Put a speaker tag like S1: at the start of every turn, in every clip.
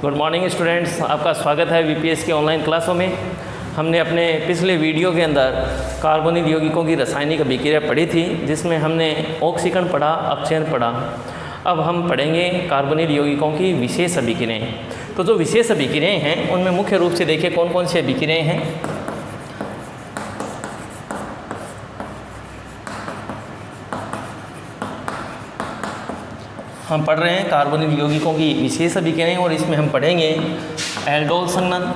S1: Good morning students, आपका स्वागत है वीपीएस की ऑनलाइन क्लासों में। हमने अपने पिछले वीडियो के अंदर कार्बनिक यौगिकों की रासायनिक अभिक्रिया पढ़ी थी, जिसमें हमने ऑक्सीकरण पढ़ा, अपचयन पढ़ा। अब हम पढ़ेंगे कार्बनिक यौगिकों की विशेष अभिक्रियाएँ। तो जो विशेष अभिक्रियाएँ हैं उनमें मुख्य रूप से देखिए कौन कौन सी अभिक्रियाएँ हैं। हम पढ़ रहे हैं कार्बनिक यौगिकों की विशेष अभिक्रियाएँ और इसमें हम पढ़ेंगे एल्डोल संघनन,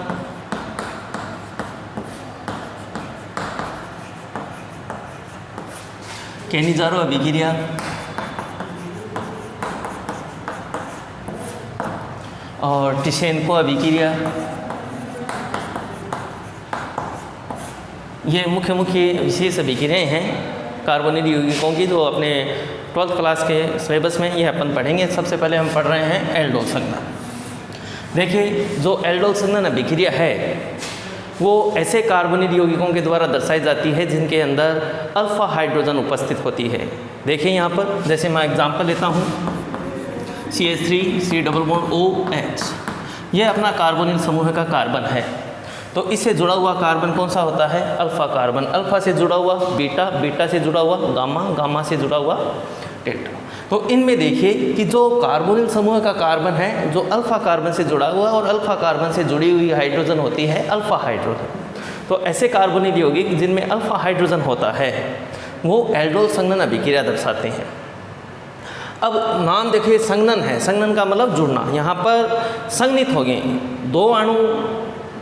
S1: कैनिजारो अभिक्रिया, और टिशेन्को अभिक्रिया। ये मुख्य विशेष अभिक्रियाएँ हैं कार्बनिक यौगिकों की, जो अपने 12th क्लास के सिलेबस में ये अपन पढ़ेंगे। सबसे पहले हम पढ़ रहे हैं एल्डोल संघनन। देखिए, जो एल्डोल संघनन अभिक्रिया है वो ऐसे कार्बनिक यौगिकों के द्वारा दर्शाई जाती है जिनके अंदर अल्फा हाइड्रोजन उपस्थित होती है। देखिए यहाँ पर, जैसे मैं एग्जांपल लेता हूँ, CH3COOH, यह अपना कार्बोनिल समूह का कार्बन है। तो इससे जुड़ा हुआ कार्बन कौन सा होता है? Alpha carbon. अल्फा से जुड़ा हुआ बीटा, बीटा से जुड़ा हुआ गामा, गामा से जुड़ा हुआ डेल्टा। तो इनमें देखिए कि जो कार्बोनिल समूह का कार्बन है, जो अल्फा कार्बन से जुड़ा हुआ और अल्फा कार्बन से जुड़ी हुई हाइड्रोजन होती है अल्फा हाइड्रोजन। तो ऐसे कार्बोनिल यौगिक जिनमें अल्फा हाइड्रोजन होता है वो एल्डोल संघनन अभिक्रिया दर्शाते हैं। अब नाम देखिए, संघनन है। संघनन का मतलब जुड़ना। यहाँ पर संघनित हो गए दो अणु,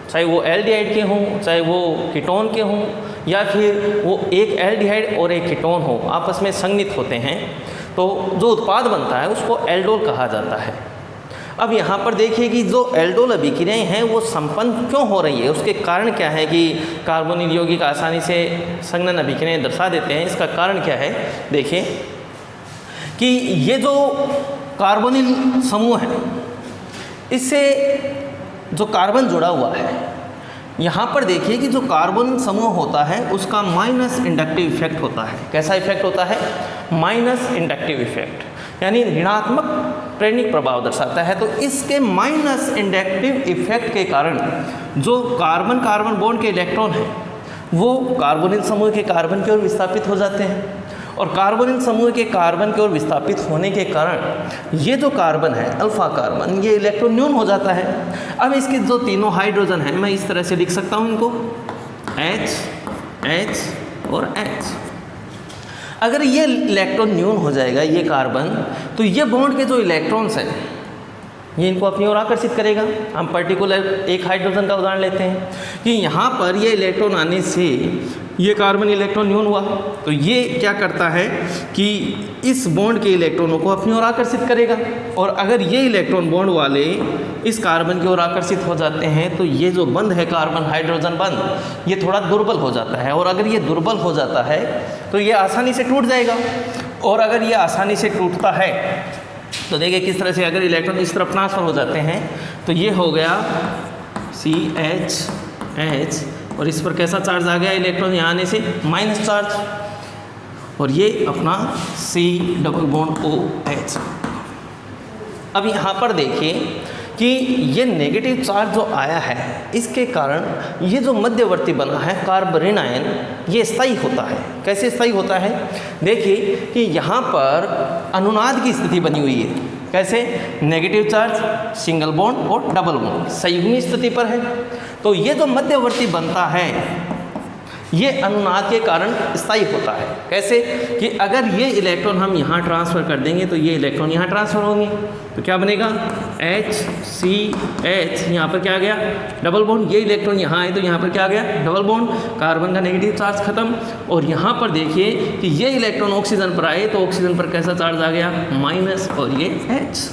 S1: चाहे वो एल्डिहाइड के हों, चाहे वो कीटोन के हों, या फिर वो एक एल्डिहाइड और एक कीटोन हो, आपस में संघनित होते हैं। तो जो उत्पाद बनता है उसको एल्डोल कहा जाता है। अब यहाँ पर देखिए कि जो एल्डोल अभिक्रियाएँ हैं वो संपन्न क्यों हो रही है, उसके कारण क्या है कि कार्बनिक यौगिक आसानी से संघनन अभिक्रियाएँ दर्शा देते हैं। इसका कारण क्या है? देखिए कि ये जो कार्बोनिल समूह है, इससे जो कार्बन जुड़ा हुआ है, यहाँ पर देखिए कि जो कार्बन समूह होता है उसका माइनस इंडक्टिव इफेक्ट होता है। कैसा इफेक्ट होता है? माइनस इंडक्टिव इफेक्ट, यानी ऋणात्मक प्रेरणिक प्रभाव दर्शाता है। तो इसके माइनस इंडक्टिव इफेक्ट के कारण जो कार्बन कार्बन बॉन्ड के इलेक्ट्रॉन हैं वो कार्बोनिल समूह के कार्बन की ओर विस्थापित हो जाते हैं, और कार्बोनिल समूह के कार्बन की ओर विस्थापित होने के कारण ये जो कार्बन है अल्फा कार्बन, ये इलेक्ट्रॉन न्यून हो जाता है। अब इसके जो तीनों हाइड्रोजन हैं, मैं इस तरह से लिख सकता हूँ इनको, H, H और H। अगर ये इलेक्ट्रॉन न्यून हो जाएगा, ये कार्बन, तो ये बॉन्ड के जो इलेक्ट्रॉन्स हैं ये इनको अपनी ओर आकर्षित करेगा। हम पर्टिकुलर एक हाइड्रोजन का उदाहरण लेते हैं कि यहाँ पर ये इलेक्ट्रॉन आने से ये कार्बन इलेक्ट्रॉन न्यून हुआ, तो ये क्या करता है कि इस बॉन्ड के इलेक्ट्रॉनों को अपनी ओर आकर्षित करेगा। और अगर ये इलेक्ट्रॉन बॉन्ड वाले इस कार्बन की ओर आकर्षित हो जाते हैं तो ये जो बंध है कार्बन हाइड्रोजन बंध, ये थोड़ा दुर्बल हो जाता है। और अगर ये दुर्बल हो जाता है तो ये आसानी से टूट जाएगा। और अगर ये आसानी से टूटता है तो देखिए किस तरह से, अगर इलेक्ट्रॉन इस तरफ ट्रांसफ़र हो जाते हैं तो ये हो गया CH, और इस पर कैसा चार्ज आ गया? इलेक्ट्रॉन यहाँ आने से माइनस चार्ज, और ये अपना C≡OH। अब यहाँ पर देखिए कि ये नेगेटिव चार्ज जो आया है, इसके कारण ये जो मध्यवर्ती बना है कार्बोनिल आयन, ये स्थायी होता है। कैसे स्थायी होता है? देखिए कि यहाँ पर अनुनाद की स्थिति बनी हुई है। कैसे? नेगेटिव चार्ज, सिंगल बॉन्ड और डबल बॉन्ड संयुग्मी स्थिति पर है। तो ये जो मध्यवर्ती बनता है ये अनुनाद के कारण स्थायी होता है। कैसे? कि अगर ये इलेक्ट्रॉन हम यहाँ ट्रांसफ़र कर देंगे तो ये इलेक्ट्रॉन यहाँ ट्रांसफ़र होंगे, तो क्या बनेगा? HCH, यहाँ पर क्या आ गया? Double bond. ये इलेक्ट्रॉन यहाँ आए तो यहाँ पर क्या आ गया? Double bond. कार्बन का नेगेटिव चार्ज खत्म। और यहाँ पर देखिए कि ये इलेक्ट्रॉन ऑक्सीजन पर आए तो ऑक्सीजन पर कैसा चार्ज आ गया? माइनस, और ये H।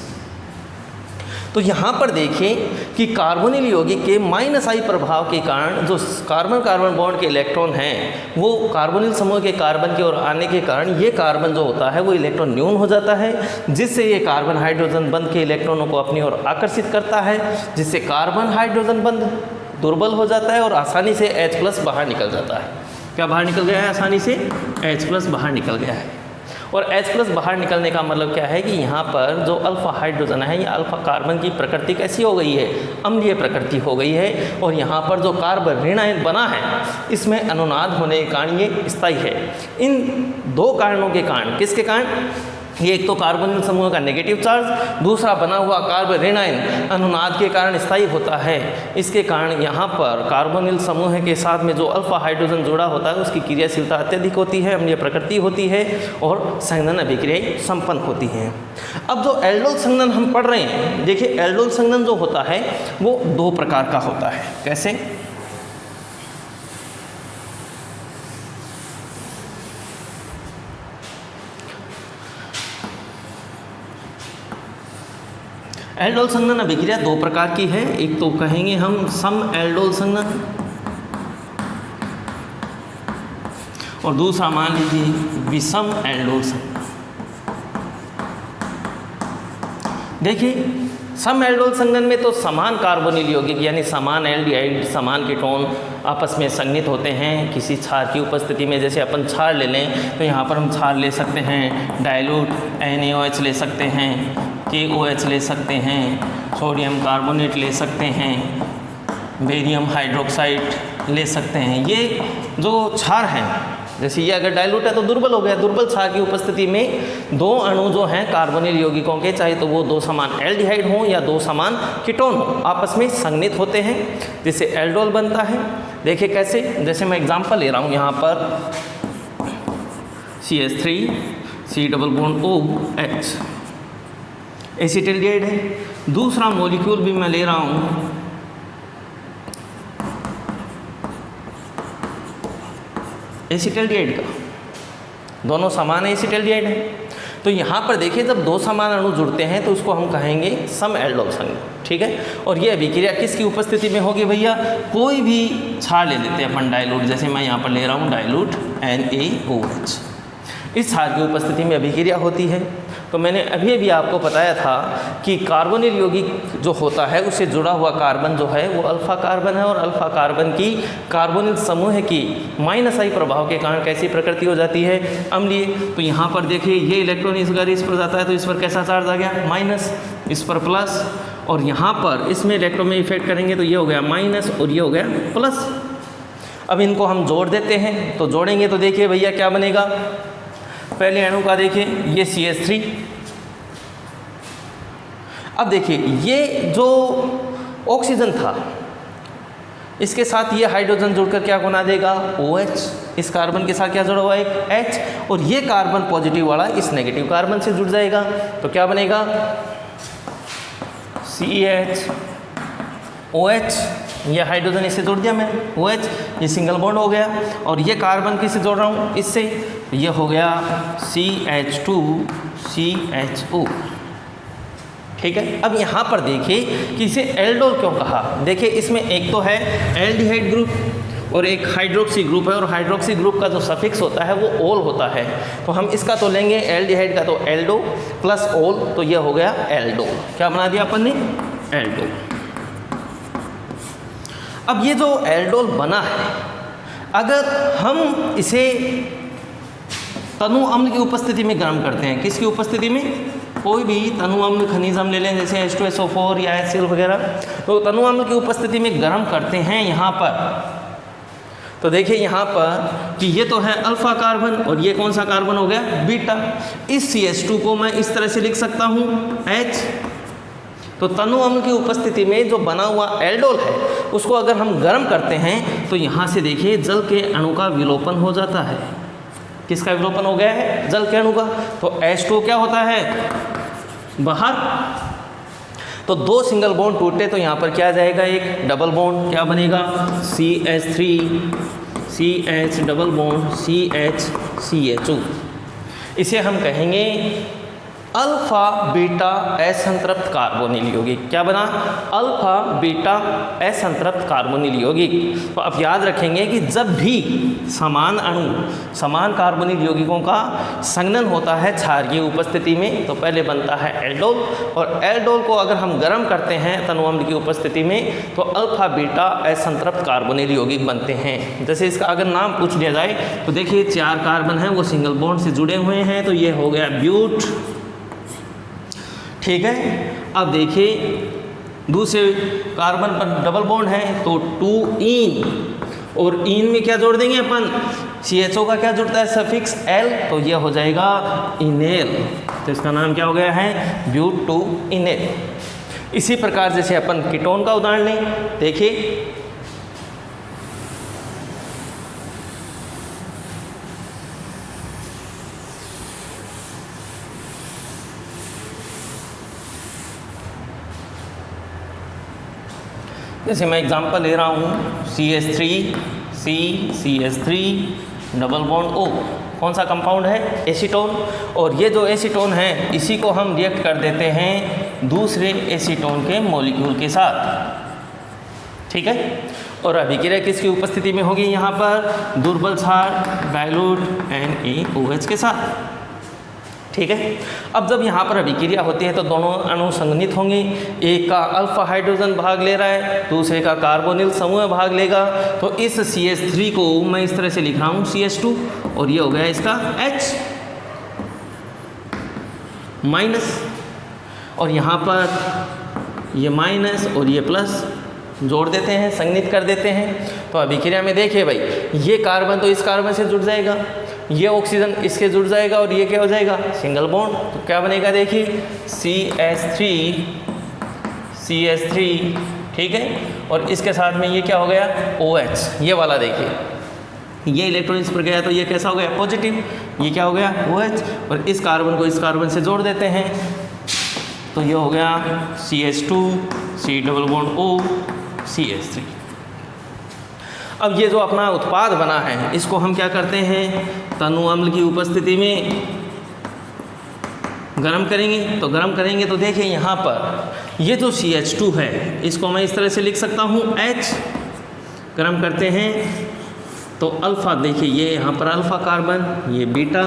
S1: तो यहाँ पर देखिए कि कार्बोनिल यौगिक के माइनस आई प्रभाव के कारण जो कार्बन कार्बन बॉन्ड के इलेक्ट्रॉन हैं वो कार्बोनिल समूह के कार्बन की ओर आने के कारण ये कार्बन जो होता है वो इलेक्ट्रॉन न्यून हो जाता है, जिससे ये कार्बन हाइड्रोजन बंध के इलेक्ट्रॉनों को अपनी ओर आकर्षित करता है, जिससे कार्बन हाइड्रोजन बंध दुर्बल हो जाता है और आसानी से H+ बाहर निकल जाता है। क्या बाहर निकल गया है? आसानी से H+ बाहर निकल गया है। और H+ बाहर निकलने का मतलब क्या है कि यहाँ पर जो अल्फ़ा हाइड्रोजन है या अल्फ़ा कार्बन की प्रकृति कैसी हो गई है, अम्लीय प्रकृति हो गई है। और यहाँ पर जो कार्बन ऋण आयन बना है इसमें अनुनाद होने के कारण ये स्थायी है। इन दो कारणों के कारण, किसके कारण, ये एक तो कार्बोनिल समूह का नेगेटिव चार्ज, दूसरा बना हुआ कार्बन ऋण आयन अनुनाद के कारण स्थायी होता है। इसके कारण यहाँ पर कार्बोनिल समूह के साथ में जो अल्फा हाइड्रोजन जुड़ा होता है उसकी क्रियाशीलता अत्यधिक होती है, अम्लीय प्रकृति होती है और संघनन अभिक्रियाएं संपन्न होती हैं। अब जो एल्डोल संघनन हम पढ़ रहे हैं, देखिए एल्डोल संघनन जो होता है वो दो प्रकार का होता है। कैसे? एल्डोल संघनन अभिक्रिया दो प्रकार की है। एक तो कहेंगे हम सम एल्डोल संघनन और दूसरा मान लीजिए विषम एल्डोल संघनन। देखिए सम एल्डोल संघनन में तो समान कार्बोनिल यौगिक यानी समान एल्डिहाइड, समान कीटोन आपस में संघनित होते हैं किसी क्षार की उपस्थिति में। जैसे अपन क्षार ले लें तो यहाँ पर हम क्षार ले सकते हैं, डाइल्यूट NaOH ले सकते हैं, KOH ले सकते हैं, सोडियम कार्बोनेट ले सकते हैं, बेरियम हाइड्रोक्साइड ले सकते हैं। ये जो क्षार हैं, जैसे ये अगर डाइल्यूट है तो दुर्बल हो गया। दुर्बल क्षार की उपस्थिति में दो अणु जो हैं कार्बोनिल यौगिकों के, चाहे तो वो दो समान एल्डिहाइड हों या दो समान कीटोन हों, आपस में संघनित होते हैं जिससे एल्डोल बनता है। देखिए कैसे, जैसे मैं एग्जांपल ले रहा हूँ यहाँ पर CH3 C double bond OH एसिटिल्डिहाइड है। दूसरा मॉलिक्यूल भी मैं ले रहा हूँ एसिटिल्डिहाइड का, दोनों समान एसिटिल्डिहाइड है। तो यहाँ पर देखिए जब दो समान अणु जुड़ते हैं तो उसको हम कहेंगे सम एल्डोल संघनन, ठीक है। और ये अभिक्रिया किसकी उपस्थिति में होगी भैया? कोई भी क्षार ले लेते हैं अपन, डाइल्यूट, जैसे मैं यहाँ पर ले रहा हूँ डाइल्यूट NaOH, इस क्षार की उपस्थिति में अभिक्रिया होती है। तो मैंने अभी आपको बताया था कि कार्बोनिल यौगिक जो होता है उससे जुड़ा हुआ कार्बन जो है वो अल्फा कार्बन है और अल्फा कार्बन की कार्बोनिल समूह की -I प्रभाव के कारण कैसी प्रकृति हो जाती है? अम्लीय। तो यहाँ पर देखिए ये इलेक्ट्रॉन अगर इस पर जाता है तो इस पर कैसा चार्ज आ गया? माइनस, इस पर प्लस, और यहाँ पर इसमें इलेक्ट्रॉन में इफेक्ट करेंगे तो ये हो गया माइनस और ये हो गया प्लस। अब इनको हम जोड़ देते हैं, तो जोड़ेंगे तो देखिए भैया क्या बनेगा। पहले अणु का देखिए ये CH3, अब देखिए ये जो ऑक्सीजन था इसके साथ ये हाइड्रोजन जुड़कर क्या बना देगा? OH। इस कार्बन के साथ क्या जुड़ा हुआ है? एक H, और ये कार्बन पॉजिटिव वाला इस नेगेटिव कार्बन से जुड़ जाएगा तो क्या बनेगा? CH ये हाइड्रोजन इससे जोड़ दिया मैं, OH, ये सिंगल बॉन्ड हो गया। और ये कार्बन किससे जोड़ रहा हूँ? इससे, ये हो गया CH2CHO, ठीक है। अब यहाँ पर देखिए कि इसे एल्डोल क्यों कहा। देखिए इसमें एक तो है एल्डिहाइड ग्रुप और एक हाइड्रोक्सी ग्रुप है, और हाइड्रोक्सी ग्रुप का जो सफिक्स होता है वो ओल होता है। तो हम इसका तो लेंगे एल्डिहाइड का तो एल्डो प्लस ओल, तो ये हो गया एल्डोल। क्या बना दिया अपन ने? एल्डोल। अब ये जो एल्डोल बना है, अगर हम इसे तनु अम्ल की उपस्थिति में गर्म करते हैं, किसकी उपस्थिति में? कोई भी तनु अम्ल खनिज हम ले लें जैसे H2SO4 या HCl वगैरह, तो तनु अम्ल की उपस्थिति में गर्म करते हैं यहाँ पर, तो देखिए यहाँ पर कि ये तो है अल्फा कार्बन और ये कौन सा कार्बन हो गया? बीटा। इस CH2 को मैं इस तरह से लिख सकता हूँ H। तो तनु अम्ल की उपस्थिति में जो बना हुआ एल्डोल है उसको अगर हम गर्म करते हैं तो यहाँ से देखिए जल के अणु का विलोपन हो जाता है। किसका विलोपन हो गया है? जल के अणु का। तो H2 क्या होता है? बाहर। तो दो सिंगल बॉन्ड टूटे तो यहाँ पर क्या आ जाएगा? एक डबल बॉन्ड। क्या बनेगा? CH3CH double bond CH CHO। इसे हम कहेंगे अल्फा बीटा असंतृप्त कार्बोनिल यौगिक। क्या बना? अल्फा बीटा असंतृप्त कार्बोनिल यौगिक। तो आप याद रखेंगे कि जब भी समान अणु समान कार्बोनिल यौगिकों का संघनन होता है क्षार की उपस्थिति में तो पहले बनता है एल्डोल, और एल्डोल को अगर हम गर्म करते हैं तनु अम्ल की उपस्थिति में तो अल्फा बीटा असंतृप्त कार्बोनिल यौगिक बनते हैं। जैसे इसका अगर नाम पूछ लिया जाए तो देखिए 4 कार्बन हैं वो सिंगल बॉन्ड से जुड़े हुए हैं, तो ये हो गया ब्यूट। ठीक है, अब देखिए दूसरे कार्बन पर डबल बॉन्ड है तो 2 इन, और इन में क्या जोड़ देंगे अपन? CHO का क्या जुड़ता है? सफिक्स L, तो यह हो जाएगा इनेल। तो इसका नाम क्या हो गया है? ब्यूट 2 इनेल। इसी प्रकार जैसे अपन कीटोन का उदाहरण लें, देखिए जैसे मैं एग्जांपल ले रहा हूँ CH3 CH3 double bond O, कौन सा कंपाउंड है? एसीटोन। और ये जो एसीटोन है इसी को हम रिएक्ट कर देते हैं दूसरे एसीटोन के मॉलिक्यूल के साथ। ठीक है, और अभिक्रिया किसकी उपस्थिति में होगी? यहाँ पर दुर्बल क्षार डाइल्यूट NaOH के साथ। ठीक है, अब जब यहाँ पर अभिक्रिया होती है तो दोनों अणु संघनित होंगे। एक का अल्फा हाइड्रोजन भाग ले रहा है, दूसरे का कार्बोनिल समूह भाग लेगा। तो इस CH3 को मैं इस तरह से लिख रहा हूँ CH2, और ये हो गया इसका H माइनस, और यहाँ पर ये माइनस और ये प्लस जोड़ देते हैं, संघनित कर देते हैं। तो अभिक्रिया में देखिए भाई, ये कार्बन तो इस कार्बन से जुड़ जाएगा, ये ऑक्सीजन इसके जुड़ जाएगा, और ये क्या हो जाएगा? Single bond. तो क्या बनेगा? देखिए CH3 ठीक है, और इसके साथ में ये क्या हो गया? OH, ये वाला देखिए, ये इलेक्ट्रॉन इस पर गया तो ये कैसा हो गया? पॉजिटिव। ये क्या हो गया? OH, और इस कार्बन को इस कार्बन से जोड़ देते हैं तो ये हो गया CH2 C double bond O CH3। अब ये जो अपना उत्पाद बना है इसको हम क्या करते हैं? तनु अम्ल की उपस्थिति में गर्म करेंगे। तो गर्म करेंगे तो देखिए यहाँ पर ये जो CH2 है इसको मैं इस तरह से लिख सकता हूँ H। गर्म करते हैं तो अल्फ़ा, देखिए ये यहाँ पर अल्फ़ा कार्बन, ये बीटा,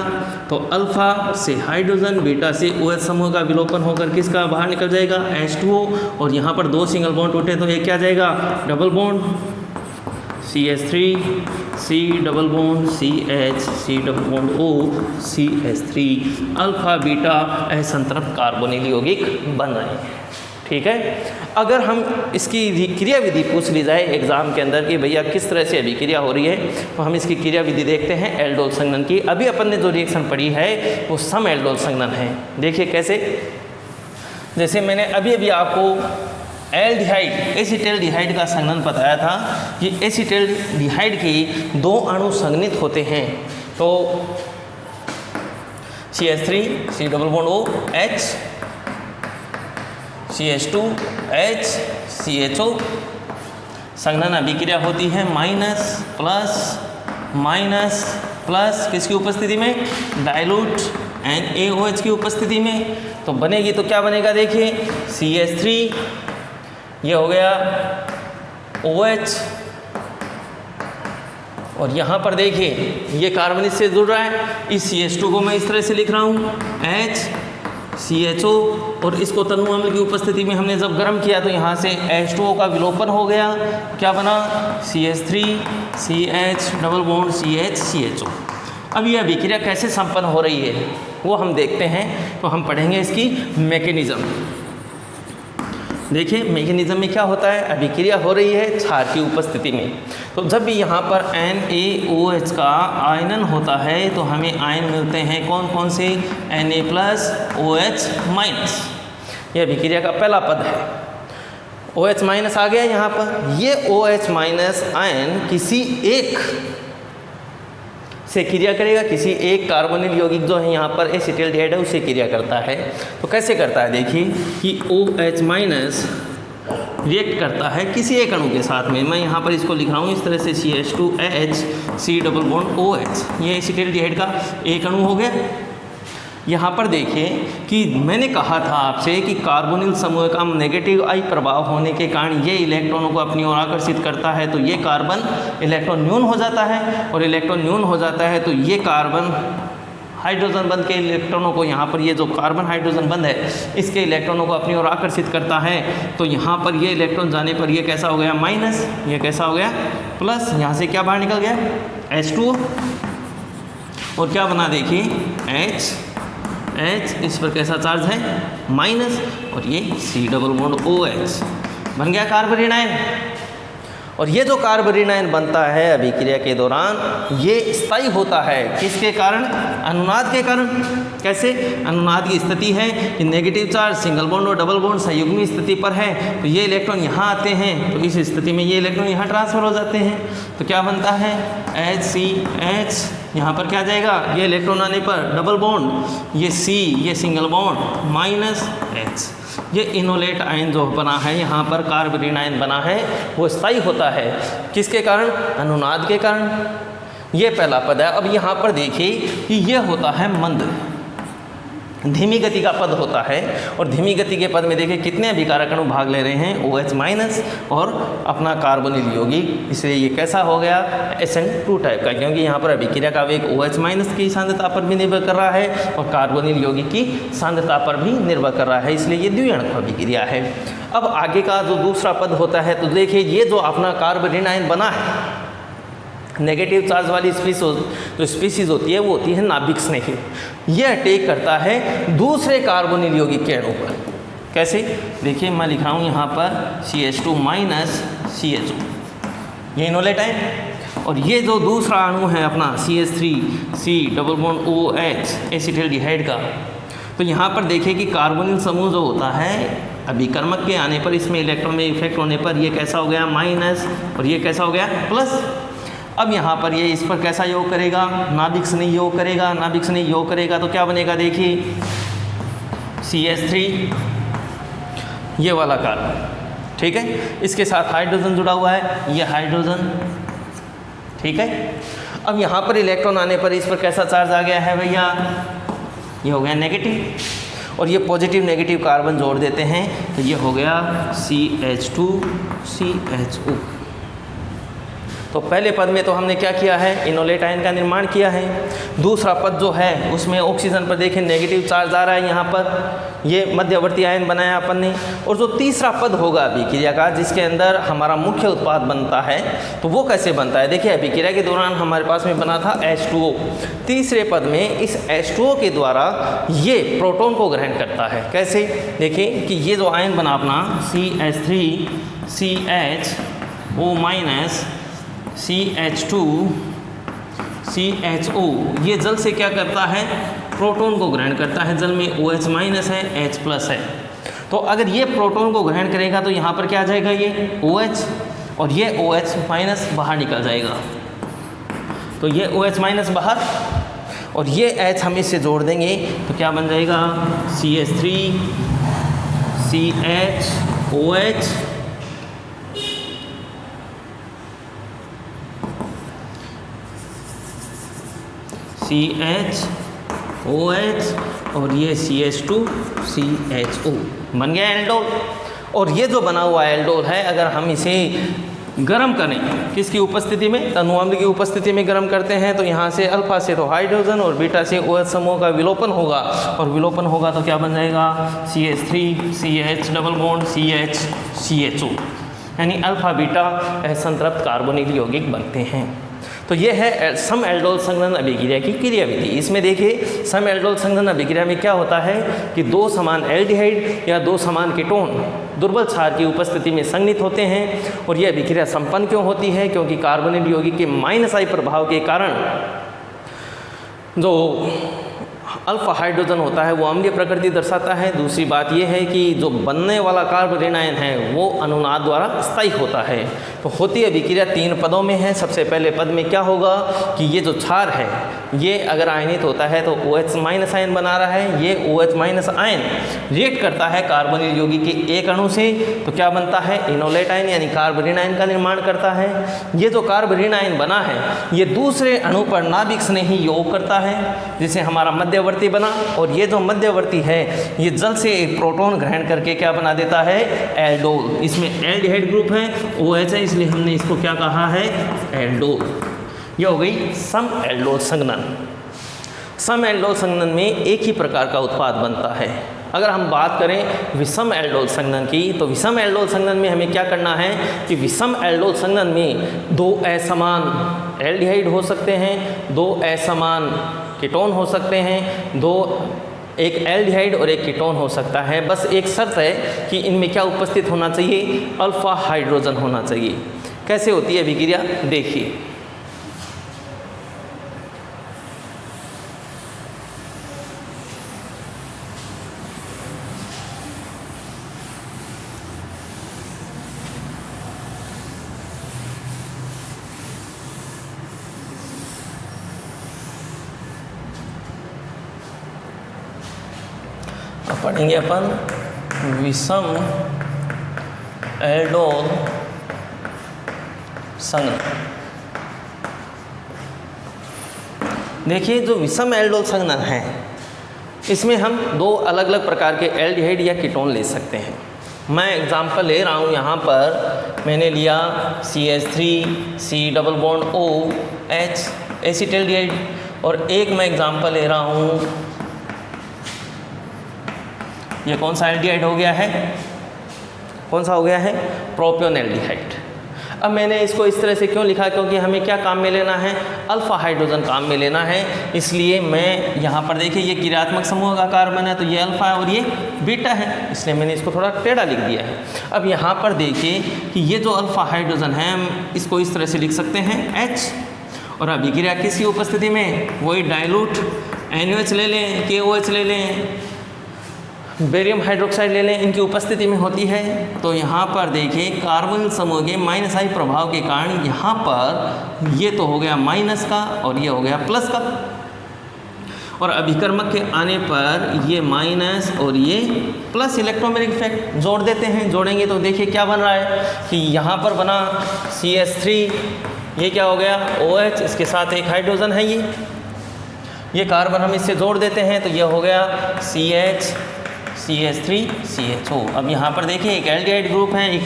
S1: तो अल्फ़ा से हाइड्रोजन, बीटा से OH समूह का विलोपन होकर किसका बाहर निकल जाएगा? H2O, और यहाँ पर 2 सिंगल बॉन्ड टूटे तो ये क्या जाएगा? Double bond CH3 C double bond CH C double bond O CH3 alpha beta असंतृप्त कार्बोनिल यौगिक बन रहे हैं। ठीक है, अगर हम इसकी क्रिया विधि पूछ ली जाए एग्जाम के अंदर कि भैया किस तरह से अभिक्रिया हो रही है, तो हम इसकी क्रिया विधि देखते हैं एल्डोल संघनन की। अभी अपन ने जो रिएक्शन पढ़ी है वो सम एल्डोल संघनन है। देखिए कैसे, जैसे मैंने अभी आपको एल्डिहाइड एसिटाल्डिहाइड का संघनन बताया था कि एसिटाल्डिहाइड के 2 अणु संघनित होते हैं। तो CH3 C double bond O H, CH2 H CHO, संघनन अभिक्रिया होती है माइनस प्लस किसकी उपस्थिति में? डाइल्यूट NaOH की उपस्थिति में। तो बनेगी तो क्या बनेगा? देखिए CH3, ये हो गया OH, और यहाँ पर देखिए ये कार्बन इससे जुड़ रहा है। इस CH2 को मैं इस तरह से लिख रहा हूँ H CHO, और इसको तनु अम्ल की उपस्थिति में हमने जब गर्म किया तो यहाँ से H2O का विलोपन हो गया। क्या बना? CH3 CH double bond CH CHO। अब ये अभिक्रिया कैसे संपन्न हो रही है वो हम देखते हैं। तो हम पढ़ेंगे इसकी मैकेनिज्म। देखिए मैकेनिज्म में क्या होता है, अभिक्रिया हो रही है क्षार की उपस्थिति में। तो जब भी यहाँ पर NaOH का आयनन होता है तो हमें आयन मिलते हैं कौन कौन से? Na+OH-। यह अभिक्रिया का पहला पद है। OH- आ गया यहाँ पर। ये OH- आयन किसी एक से क्रिया करेगा, किसी एक कार्बोनिल यौगिक जो है यहाँ पर एसिटाल्डिहाइड है उससे क्रिया करता है। तो कैसे करता है देखिए कि OH- रिएक्ट करता है किसी एक अणु के साथ में। मैं यहाँ पर इसको लिख रहा हूँ इस तरह से CH2H C double bond OH। ये एसिटाल्डिहाइड का एक अणु हो गया। यहाँ पर देखिए कि मैंने कहा था आपसे कि कार्बोनिल समूह का नेगेटिव आई प्रभाव होने के कारण ये इलेक्ट्रॉनों को अपनी ओर आकर्षित करता है, तो ये कार्बन इलेक्ट्रॉन न्यून हो जाता है, और इलेक्ट्रॉन न्यून हो जाता है तो ये कार्बन हाइड्रोजन बंध के इलेक्ट्रॉनों को, यहाँ पर ये जो कार्बन हाइड्रोजन बंध है इसके इलेक्ट्रॉनों को अपनी ओर आकर्षित करता है। तो यहाँ पर ये इलेक्ट्रॉन जाने पर ये कैसा हो गया माइनस, ये कैसा हो गया प्लस, यहाँ से क्या बाहर निकल गया H2 और क्या बना देखिए H, इस पर कैसा चार्ज है माइनस, और ये C डबल बॉन्ड OH बन गया कार्बोनिल आयन। और ये जो कार्बोनिल आयन बनता है अभिक्रिया के दौरान ये स्थायी होता है, किसके कारण, अनुनाद के कारण। कैसे, अनुनाद की स्थिति है कि नेगेटिव चार्ज सिंगल बॉन्ड और डबल बॉन्ड संयुग्मी स्थिति पर है, तो ये इलेक्ट्रॉन यहाँ आते हैं, तो इस स्थिति में ये इलेक्ट्रॉन यहाँ ट्रांसफर हो जाते हैं, तो क्या बनता है HCH, यहाँ पर क्या जाएगा, ये इलेक्ट्रॉन आने पर डबल बॉन्ड, ये C, ये सिंगल बॉन्ड माइनस H। ये इनोलेट आयन जो बना है यहाँ पर कार्बोनिल आयन बना है वो स्थायी होता है, किसके कारण, अनुनाद के कारण। ये पहला पद है। अब यहाँ पर देखिए कि ये होता है मंद, धीमी गति का पद होता है, और धीमी गति के पद में देखिए कितने अभिकारक अणु भाग ले रहे हैं, OH माइनस और अपना कार्बोनिल यौगिक, इसलिए ये कैसा हो गया SN2 टाइप का, क्योंकि यहाँ पर अभिक्रिया का वेग OH माइनस की सांद्रता पर भी निर्भर कर रहा है और कार्बोनिल यौगिक की सांद्रता पर भी निर्भर कर रहा है, इसलिए ये द्विअणु अभिक्रिया है। अब आगे का जो दूसरा पद होता है, तो देखिए ये जो अपना कार्बोनिल आयन बना है, नेगेटिव चार्ज वाली जो स्पीसीज होती है वो होती है नाभिक स्नेही। ये अटैक करता है दूसरे कार्बोनिल यौगिक के अणु पर। कैसे, देखिए मैं लिख रहा हूँ यहाँ पर CH2 माइनस CHO, ये इनोलेट है, और ये जो दूसरा अणु है अपना CH3C double bond OH acetaldehyde का, तो यहाँ पर देखिए कि कार्बोनिल समूह जो होता है अभिकर्मक के आने पर इसमें इलेक्ट्रॉन में इफेक्ट होने पर ये कैसा हो गया माइनस, और ये कैसा हो गया प्लस। अब यहाँ पर ये इस पर कैसा योग करेगा, नाभिक स्नेही योग करेगा, नाभिक स्नेही योग करेगा तो क्या बनेगा देखिए CH3, ये वाला कार्बन, ठीक है, इसके साथ हाइड्रोजन जुड़ा हुआ है, ये हाइड्रोजन, ठीक है। अब यहाँ पर इलेक्ट्रॉन आने पर इस पर कैसा चार्ज आ गया है भैया, ये हो गया नेगेटिव, और ये पॉजिटिव नेगेटिव कार्बन जोड़ देते हैं तो ये हो गया CH2 CHO। तो पहले पद में तो हमने क्या किया है, इनोलेट आयन का निर्माण किया है। दूसरा पद जो है उसमें ऑक्सीजन पर देखिए नेगेटिव चार्ज आ रहा है, यहाँ पर ये मध्यवर्ती आयन बनाया अपन ने। और जो तीसरा पद होगा अभिक्रिया का, जिसके अंदर हमारा मुख्य उत्पाद बनता है, तो वो कैसे बनता है, देखिए अभिक्रिया के दौरान हमारे पास में बना था H2O। तीसरे पद में इस H2O के द्वारा ये प्रोटॉन को ग्रहण करता है। कैसे, देखिए कि ये जो आयन बना अपना CH3CHO माइनस CH2 CHO, ये जल से क्या करता है, प्रोटॉन को ग्रहण करता है। जल में OH माइनस है, H प्लस है, तो अगर ये प्रोटॉन को ग्रहण करेगा तो यहाँ पर क्या आ जाएगा, ये OH, और ये OH माइनस बाहर निकल जाएगा, तो ये OH माइनस बाहर, और ये H हम इससे जोड़ देंगे तो क्या बन जाएगा CH3 CHOH CHOH और ये CH2 CHO बन गया एल्डोल। और ये जो बना हुआ एल्डोल है, अगर हम इसे गर्म करें किसकी उपस्थिति में, तनु अम्ल की उपस्थिति में गर्म करते हैं, तो यहाँ से अल्फा से तो हाइड्रोजन और बीटा से OH समूह का विलोपन होगा, और विलोपन होगा तो क्या बन जाएगा CH3 CH double bond CH CHO, यानी अल्फा बीटा संतृप्त कार्बोनिल यौगिक बनते हैं। तो ये है सम एल्डोल संघनन अभिक्रिया की क्रियाविधि। इसमें देखिए सम एल्डोल संघनन अभिक्रिया में क्या होता है कि दो समान एल्डिहाइड या दो समान कीटोन दुर्बल क्षार की उपस्थिति में संघनित होते हैं। और यह अभिक्रिया संपन्न क्यों होती है, क्योंकि कार्बोनिल यौगिक के माइनस आई प्रभाव के कारण जो अल्फा हाइड्रोजन होता है वो अम्लीय प्रकृति दर्शाता है। दूसरी बात यह है कि जो बनने वाला कार्बोनिल आयन है वो अनुनाद द्वारा स्थायी होता है। तो होती अभिक्रिया तीन पदों में है। सबसे पहले पद में क्या होगा कि ये जो क्षार है ये अगर आयनित होता है तो OH माइनस आयन बना रहा है, ये OH माइनस आयन रिएक्ट करता है कार्बोनिल यौगिक के एक अणु से, तो क्या बनता है इनोलेट आयन यानी कार्बोनिल आयन का निर्माण करता है। ये जो कार्बोनिल आयन बना है ये दूसरे अणु पर नाभिक स्नेही योग करता है, जिसे हमारा मध्यवर्ती मध्यवर्ती बना, और ये जो मध्यवर्ती है ये जल से एक प्रोटॉन ग्रहण करके क्या बना देता है, एल्डोल। इसमें एल्डिहाइड ग्रुप है, OH है, इसलिए हमने इसको क्या कहा है, एल्डोल। ये हो गई सम एल्डोल संघनन। सम एल्डोल संघनन में एक ही प्रकार का उत्पाद बनता है। अगर हम बात करें विषम एल्डोल संघनन की, तो विषम एल्डोल संघनन में हमें क्या करना है कि विषम एल्डोल संघनन में दो असमान एल्डिहाइड हो सकते हैं, दो असमान कीटोन हो सकते हैं, एक एल्डिहाइड और एक कीटोन हो सकता है। बस एक शर्त है कि इनमें क्या उपस्थित होना चाहिए, अल्फा हाइड्रोजन होना चाहिए। कैसे होती है अभिक्रिया देखिए। पढ़ेंगे अपन विषम एल्डोल संघनन। देखिए जो विषम एल्डोल संघनन है इसमें हम दो अलग अलग प्रकार के एल्डिहाइड या कीटोन ले सकते हैं। मैं एग्जांपल ले रहा हूँ, यहाँ पर मैंने लिया CH3 C double bond OH acetaldehyde, और एक मैं एग्जांपल ले रहा हूँ, ये कौन सा एल्डिहाइड हो गया है, कौन सा हो गया है, प्रोपियोनेल्डिहाइड। अब मैंने इसको इस तरह से क्यों लिखा, क्योंकि हमें क्या काम में लेना है, अल्फा हाइड्रोजन काम में लेना है। इसलिए मैं यहाँ पर देखिए ये क्रियात्मक समूह का कार्बन है, तो ये अल्फा है और ये बीटा है, इसलिए मैंने इसको थोड़ा टेढ़ा लिख दिया है। अब यहाँ पर देखिए कि ये जो अल्फा हाइड्रोजन है हम इसको इस तरह से लिख सकते हैं H, और अभिक्रिया किसकी उपस्थिति में, वही डाइल्यूट NaOH ले लें, KOH ले लें, बेरियम हाइड्रोक्साइड ले लें, इनकी उपस्थिति में होती है। तो यहाँ पर देखिए कार्बोनिल समूह के -I प्रभाव के कारण यहाँ पर ये तो हो गया माइनस का और ये हो गया प्लस का, और अभिकर्मक के आने पर ये माइनस और ये प्लस इलेक्ट्रोमैग्नेटिक इफेक्ट जोड़ देते हैं। जोड़ेंगे तो देखिए क्या बन रहा है कि यहाँ पर बना CH3, ये क्या हो गया OH, इसके साथ एक हाइड्रोजन है, ये कार्बन हम इससे जोड़ देते हैं तो ये हो गया CH3 CHO। अब यहाँ पर देखिए एक एल्डिहाइड ग्रुप है, एक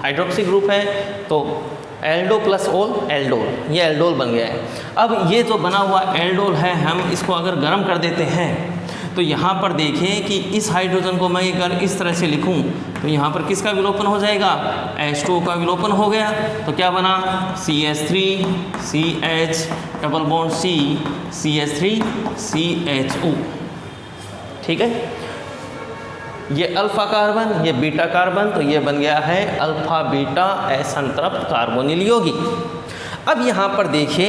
S1: हाइड्रोक्सी ग्रुप है, तो एल्डो प्लस ओल एल्डोल, ये एल्डोल बन गया है। अब ये जो बना हुआ एल्डोल है हम इसको अगर गर्म कर देते हैं तो यहाँ पर देखिए कि इस हाइड्रोजन को मैं अगर इस तरह से लिखूँ तो यहाँ पर किसका विलोपन हो जाएगा, H2O का विलोपन हो गया। तो क्या बना CH3 CH double bond C CH3 CHO। ठीक है, ये अल्फा कार्बन, ये बीटा कार्बन, तो ये बन गया है अल्फा बीटा असंतृप्त कार्बोनिल यौगिक। अब यहाँ पर देखिए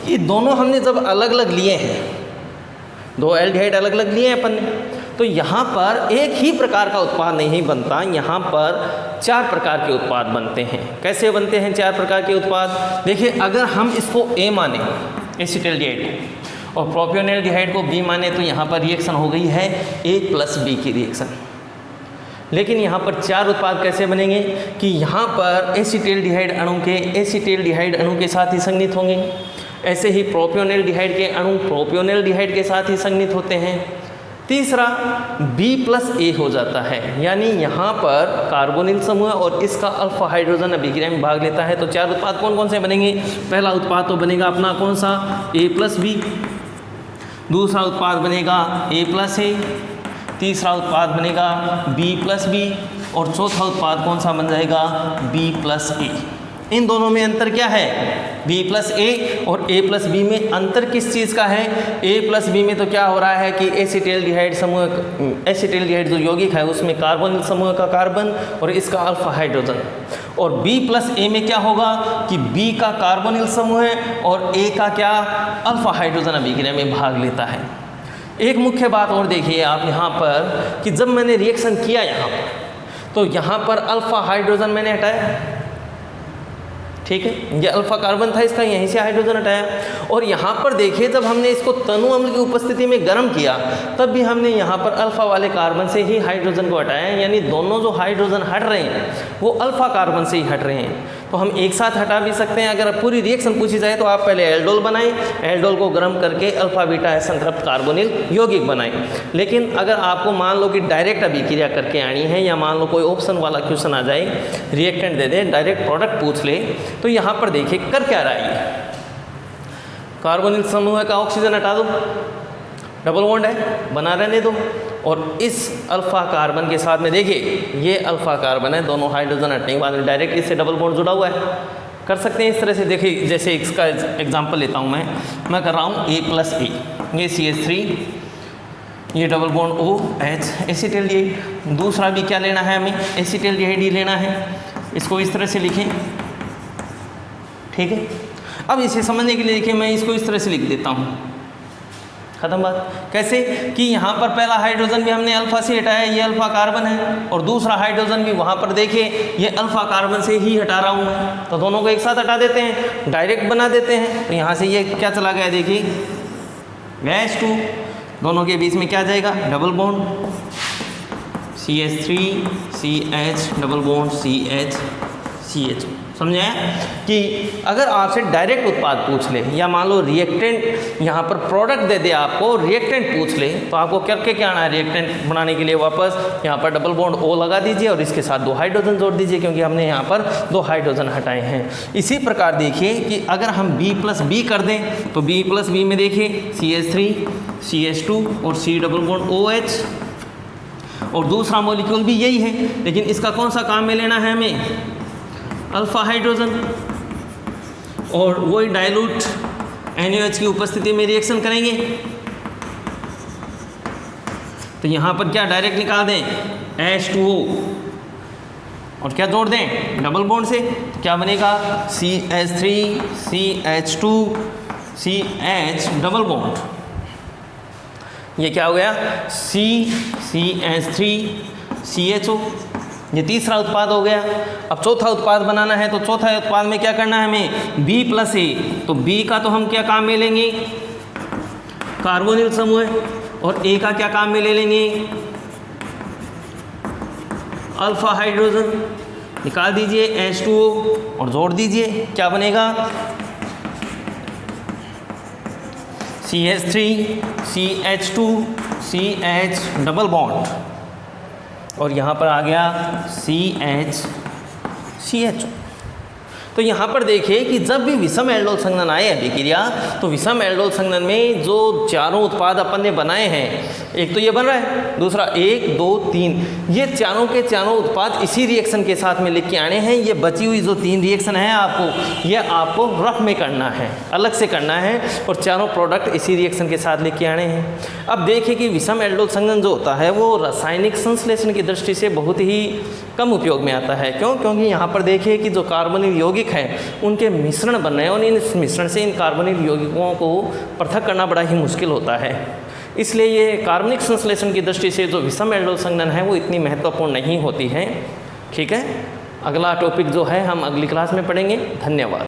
S1: ये दोनों हमने जब अलग अलग लिए हैं, दो एल्डिहाइड अलग अलग लिए हैं अपन ने, तो यहाँ पर एक ही प्रकार का उत्पाद नहीं बनता, यहाँ पर 4 प्रकार के उत्पाद बनते हैं। कैसे बनते हैं 4 प्रकार के उत्पाद, देखिए अगर हम इसको A माने एसिटाल्डिहाइड और प्रोपियोनेल्डिहाइड को B माने तो यहाँ पर रिएक्शन हो गई है A + B की रिएक्शन। लेकिन यहाँ पर 4 उत्पाद कैसे बनेंगे कि यहाँ पर एसिटाल्डिहाइड अणु के एसिटाल्डिहाइड अणु के साथ ही संगनित होंगे, ऐसे ही प्रोपियोनेल्डिहाइड के अणु प्रोपियोनेल्डिहाइड के साथ ही संगनित होते हैं। तीसरा B + A हो जाता है, यानी यहाँ पर कार्बोनिल समूह और इसका अल्फा हाइड्रोजन अभिक्रिया में भाग लेता है। तो 4 उत्पाद कौन कौन से बनेंगे, पहला उत्पाद तो बनेगा अपना कौन सा A + B, दूसरा उत्पाद बनेगा A + A, तीसरा उत्पाद बनेगा B + B, और चौथा उत्पाद कौन सा बन जाएगा B + A। इन दोनों में अंतर क्या है, B + A और A + B में अंतर किस चीज़ का है, A + B में तो क्या हो रहा है कि एसिटाल्डिहाइड समूह, एसिटाल्डिहाइड जो यौगिक है उसमें कार्बोनिल समूह का कार्बन और इसका अल्फा हाइड्रोजन, और B + A में क्या होगा कि B का कार्बोनिल समूह है और A का क्या अल्फा हाइड्रोजन अभिक्रिया में भाग लेता है। एक मुख्य बात और देखिए आप यहाँ पर कि जब मैंने रिएक्शन किया यहाँ पर तो यहाँ पर अल्फा हाइड्रोजन मैंने हटाया, ठीक है, ये अल्फा कार्बन था इसका, यहीं से हाइड्रोजन हटाया। और यहाँ पर देखिए जब हमने इसको तनु अम्ल की उपस्थिति में गर्म किया तब भी हमने यहाँ पर अल्फा वाले कार्बन से ही हाइड्रोजन को हटाया, यानी दोनों जो हाइड्रोजन हट रहे हैं वो अल्फा कार्बन से ही हट रहे हैं। तो हम एक साथ हटा भी सकते हैं। अगर पूरी रिएक्शन पूछी जाए तो आप पहले एल्डोल बनाएं, एल्डोल को गर्म करके अल्फा बीटा असंतृप्त कार्बोनिल यौगिक बनाएं। लेकिन अगर आपको मान लो कि डायरेक्ट अभिक्रिया करके आनी है, या मान लो कोई ऑप्शन वाला क्वेश्चन आ जाए, रिएक्टेंट दे दे, डायरेक्ट प्रोडक्ट पूछ ले, तो यहाँ पर देखिए कर क्या रहा है। कार्बोनिल समूह का ऑक्सीजन हटा दो, डबल बॉन्ड है, बना रहने दो, और इस अल्फा कार्बन के साथ में देखिए ये अल्फा कार्बन है, दोनों हाइड्रोजन हटने के बाद में डायरेक्ट इससे डबल बॉन्ड जुड़ा हुआ है। कर सकते हैं इस तरह से। देखिए जैसे इसका एग्जांपल लेता हूँ मैं कर रहा हूँ A+A, ये CH3, ये डबल बॉन्ड OH एसिटाल्डिहाइड। दूसरा भी क्या लेना है हमें, एसिटाल्डिहाइड ही लेना है। इसको इस तरह से लिखें, ठीक है। अब इसे समझने के लिए देखिए मैं इसको इस तरह से लिख देता हूँ, खत्म बात। कैसे कि यहाँ पर पहला हाइड्रोजन भी हमने अल्फा से हटाया, ये अल्फा कार्बन है, और दूसरा हाइड्रोजन भी वहाँ पर देखिए ये अल्फा कार्बन से ही हटा रहा हूँ मैं, तो दोनों को एक साथ हटा देते हैं, डायरेक्ट बना देते हैं। तो यहाँ से ये क्या चला गया, देखिए H2, दोनों के बीच में क्या जाएगा, double bond, CH3 CH double bond CH CH। समझे कि अगर आपसे डायरेक्ट उत्पाद पूछ ले, या मान लो रिएक्टेंट यहाँ पर प्रोडक्ट दे दे आपको, रिएक्टेंट पूछ ले, तो आपको करके क्या आना है, रिएक्टेंट बनाने के लिए वापस यहाँ पर डबल बॉन्ड O लगा दीजिए और इसके साथ 2 हाइड्रोजन जोड़ दीजिए, क्योंकि हमने यहाँ पर 2 हाइड्रोजन हटाए हैं। इसी प्रकार देखिए कि अगर हम B+B कर दें तो B+B में देखिए CH3 CH2 और C डबल बॉन्ड OH, और दूसरा मॉलिक्यूल भी यही है, लेकिन इसका कौन सा काम में लेना है हमें, अल्फा हाइड्रोजन, और वही डाइल्यूट NaOH की उपस्थिति में रिएक्शन करेंगे। तो यहाँ पर क्या डायरेक्ट निकाल दें, H2O, और क्या जोड़ दें, डबल बॉन्ड से, तो क्या बनेगा, CH3 CH2 CH double bond, ये क्या हो गया, CH3 CHO, ये तीसरा उत्पाद हो गया। अब चौथा उत्पाद बनाना है, तो चौथा उत्पाद में क्या करना है हमें, B+A, तो B का तो हम क्या काम में लेंगे, कार्बोनिल समूह, और A का क्या काम में ले लेंगे, अल्फा हाइड्रोजन। निकाल दीजिए H2O और जोड़ दीजिए, क्या बनेगा, CH3 CH2 CH double bond, और यहाँ पर आ गया CH। तो यहाँ पर देखिए कि जब भी विषम एल्डोल संघनन आए अभिक्रिया, तो विषम एल्डोल संघनन में जो चारों उत्पाद अपन ने बनाए हैं, एक तो ये बन रहा है, दूसरा 1 2 3, ये चारों के चारों उत्पाद इसी रिएक्शन के साथ में लिख के आने हैं। ये बची हुई जो 3 रिएक्शन है आपको, ये आपको रफ में करना है, अलग से करना है, और चारों प्रोडक्ट इसी रिएक्शन के साथ लिख के आने हैं। अब देखिए कि विषम एल्डोल संघनन जो होता है वो रासायनिक संश्लेषण की दृष्टि से बहुत ही कम उपयोग में आता है। क्यों? क्योंकि यहाँ पर देखिए कि जो कार्बनिल यौगिक हैं उनके मिश्रण बन रहे हैं, और इन मिश्रण से इन कार्बनिल यौगिकों को पृथक करना बड़ा ही मुश्किल होता है। इसलिए ये कार्बनिक संश्लेषण की दृष्टि से जो विषम एल्डोल संघनन है वो इतनी महत्वपूर्ण नहीं होती है। ठीक है, अगला टॉपिक जो है हम अगली क्लास में पढ़ेंगे। धन्यवाद।